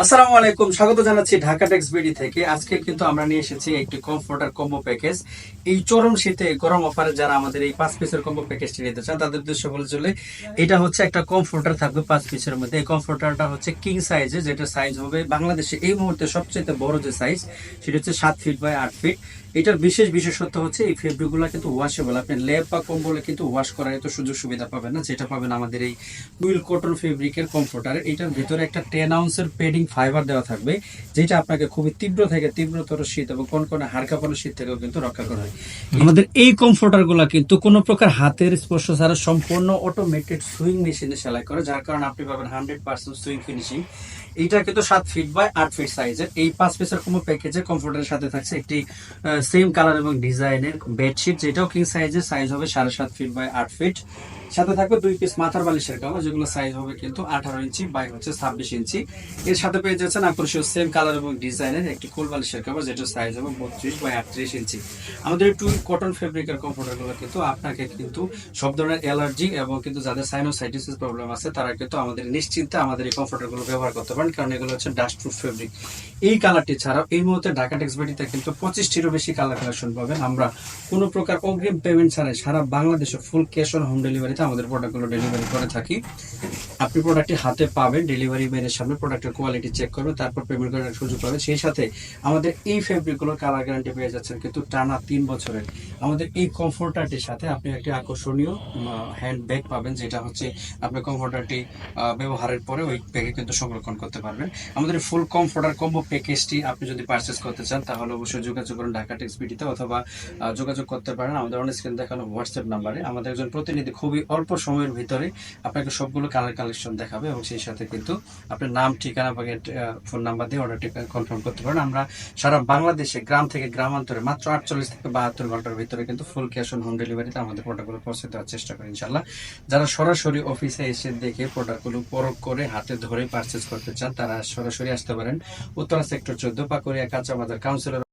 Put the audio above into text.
আসসালামু আলাইকুম, স্বাগত জানাচ্ছি ঢাকা টেক্স বিডি থেকে। আজকে কিন্তু আমরা নিয়ে এসেছি একটি কমফোর্টার কম্বো প্যাকেজ। এই চরম শীতে গরম অফারে যারা আমাদের এই 5 পিসের কম্বো প্যাকেজটি নিতে চান তাদের উদ্দেশ্য বলে চলে, এটা হচ্ছে একটা কমফোর্টার থাকবে 5 পিসের মধ্যে। এই কমফোর্টারটা হচ্ছে কিং সাইজে, যেটা সাইজ হবে বাংলাদেশে এই মুহূর্তে সবচেয়ে বড় যে সাইজ সেটা হচ্ছে 7 ফিট বাই 8 ফিট। এটার বিশেষত্ব হচ্ছে এই ফেব্রিকগুলো কিন্তু ওয়াশেবল। আপনি লেপ বা কম্বলে কিন্তু ওয়াশ করার এত সুযোগ সুবিধা পাবেন না, যেটা পাবেন আমাদের এই উইল কটন ফেব্রিকের কমফোর্টারে। এটার ভিতরে একটা 10 আউন্সের পেডিং ফাইবার দেওয়া থাকবে, যেটা আপনাকে খুবই তীব্র থেকে তীব্রতর শীত এবং কোন হাড় কাঁপানো শীত থেকেও কিন্তু রক্ষা করবে। আমাদের এই কমফোর্টার গুলা কিন্তু কোনো প্রকার হাতের স্পর্শ ছাড়া সম্পূর্ণ অটোমেটেড সুইং মেশিনে সেলাই করে, যার কারণে আপনি পাবেন 100% সুইং ফিনিশিং। এইটা কিন্তু 7 ফিট বাই 8 ফিট সাইজের। এই 5 পিসের কোনো প্যাকেজে কমফোর্টারের সাথে থাকছে একটি সেম কালার এবং ডিজাইনের বেডশিট, যেটাও কিং সাইজের, সাইজ হবে 7.5 ফিট বাই 8 ফিট। সাথে থাকবে 2 পিস মাথার বালিশের কভার, যেগুলো সাইজ হবে কিন্তু 18 ইঞ্চি বাই 26 ইঞ্চি। এর সাথে পেয়ে যাচ্ছেন আকর্ষণীয় সেম কালার এবং ডিজাইনের একটি কোল বালিশের কভার, যেটার সাইজ হবে 32 বাই 38 ইঞ্চি। আমাদের টু কটন ফেব্রিকের কমফোর্টারগুলো কিন্তু আপনাকে কিন্তু সব ধরনের অ্যালার্জি এবং কিন্তু যাদের সাইনোসাইটিসিস প্রবলেম আছে তারা কিন্তু আমাদের নিশ্চিন্তে আমাদের এই কমফোর্টারগুলো ব্যবহার করতে পারেন, কারণ এগুলো হচ্ছে ডাস্ট প্রুফ ফেব্রিক। এই কালারটি ছাড়াও এই মুহূর্তে ঢাকা টেক্স বিডিতে কিন্তু 25টিরও বেশি কালার কালেকশন পাবেন। আমরা কোনো প্রকার অগ্রিম পেমেন্ট ছাড়াই সারা বাংলাদেশে ফুল ক্যাশ অন হোম ডেলিভারিতে আমাদের প্রোডাক্টগুলো ডেলিভারি করে থাকি। আপনি প্রোডাক্টটি হাতে পাবেন, ডেলিভারি ম্যানের সামনে প্রোডাক্টের কোয়ালিটি চেক করবেন, তারপর পেমেন্ট করার সুযোগ পাবেন। সেই সাথে আমাদের এই ফেব্রিকগুলোর কালার গ্যারান্টি পেয়ে যাচ্ছেন কিন্তু টানা 3 বছরের। আমাদের এই কমফোর্টারটির সাথে আপনি একটি আকর্ষণীয় হ্যান্ড ব্যাগ পাবেন, যেটা হচ্ছে আপনি কমফোর্টারটি ব্যবহারের পরে ওই ব্যাগে কিন্তু সংরক্ষণ করতে পারবেন। আমাদের ফুল কমফোর্টার কম্বো প্যাকেজটি আপনি যদি পারচেস করতে চান তাহলে অবশ্যই যোগাযোগ করুন ঢাকা টেক্স বিডিতে, অথবা যোগাযোগ করতে পারেন আমাদের অন স্ক্রিন দেখানো হোয়াটসঅ্যাপ নাম্বারে। আমাদের একজন প্রতিনিধি খুবই অল্প সময়ের ভিতরে আপনাকে সবগুলো কালার কালেকশন দেখাবে, এবং সেই সাথে কিন্তু আপনার নাম, ঠিকানা বা ফোন নাম্বার দিয়ে অর্ডারটি কনফার্ম করতে পারেন। আমরা সারা বাংলাদেশে গ্রাম থেকে গ্রামান্তরে মাত্র 48 থেকে 72 ঘন্টার ভিতরে কিন্তু ফুল ক্যাশ অন হোম ডেলিভারিতে আমাদের প্রোডাক্টগুলো পৌঁছে দেওয়ার চেষ্টা করি ইনশাল্লাহ। যারা সরাসরি অফিসে এসে দেখে প্রোডাক্টগুলো পরখ করে হাতে ধরে পারচেস করতে চান তারা সরাসরি আসতে পারেন। উত্তরা সেক্টর 14 পাকুড়িয়া কাঁচা বাজার কাউন্সিলর